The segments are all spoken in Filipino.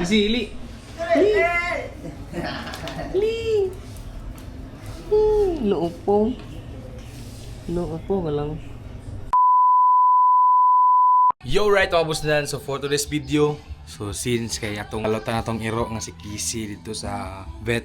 Sili. Loopo. Loopo ka lang. Yo, right mga busnan. So for today's video, so since kay atong kalota na tong iro nga si Kisi dito sa vet.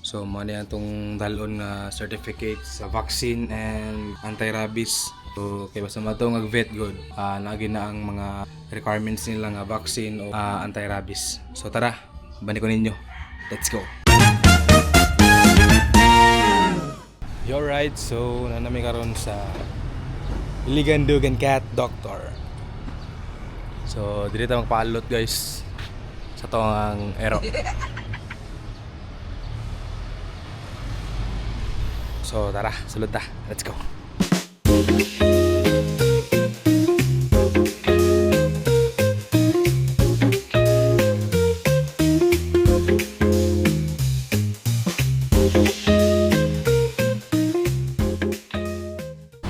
So mo na itong dalon nga certificate sa vaccine and anti-rabies. So kay basta mato nga vet good, naagi na ang mga requirements nila nga vaccine o anti-rabies. So tara, bani ko ninyo. Let's go. Yo, right, so nanami karon sa Iligan Dog and Cat Doctor. So dili ta magpaalot guys sa to ang ero. So tara, sulod ta. Let's go.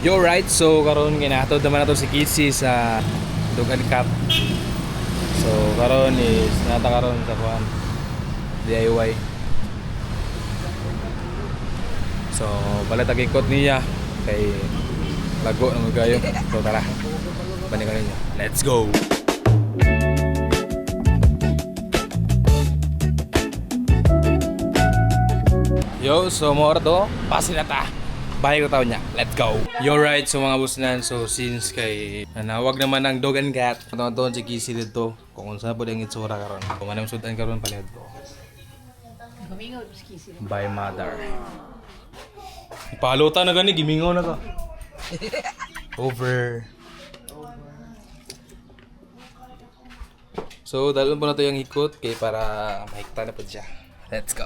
Yo, right, so karon ginatod naman nato si Kisi sa Dog and Cat. So karon is nata karon sa kuan DIY. So balat ikot niya kay lago na magayo. So tara, balikan ninyo. Let's go. Yo, so mo to pasin na ta. Bahay ko tao niya. Let's go. Yo, right, so mga busnan. So since kay nanawag naman ang Dog and Cat, ito si Kisi dito. Kung saan po din itsura karon. Kung manang sudan karon palihod ko. By mother. Paluta na gani, gimingaw na ka. Over. So dalon po na to yung ikot kay para mahikta na po siya. Let's go.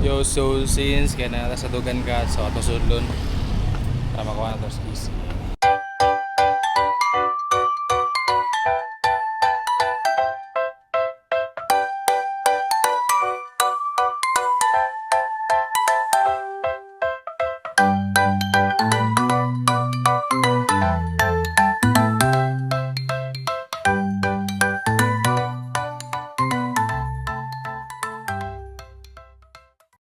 Yo, so since kaya na sa Dog and Cat, so ato sudlon para makuha na to sa Kisi.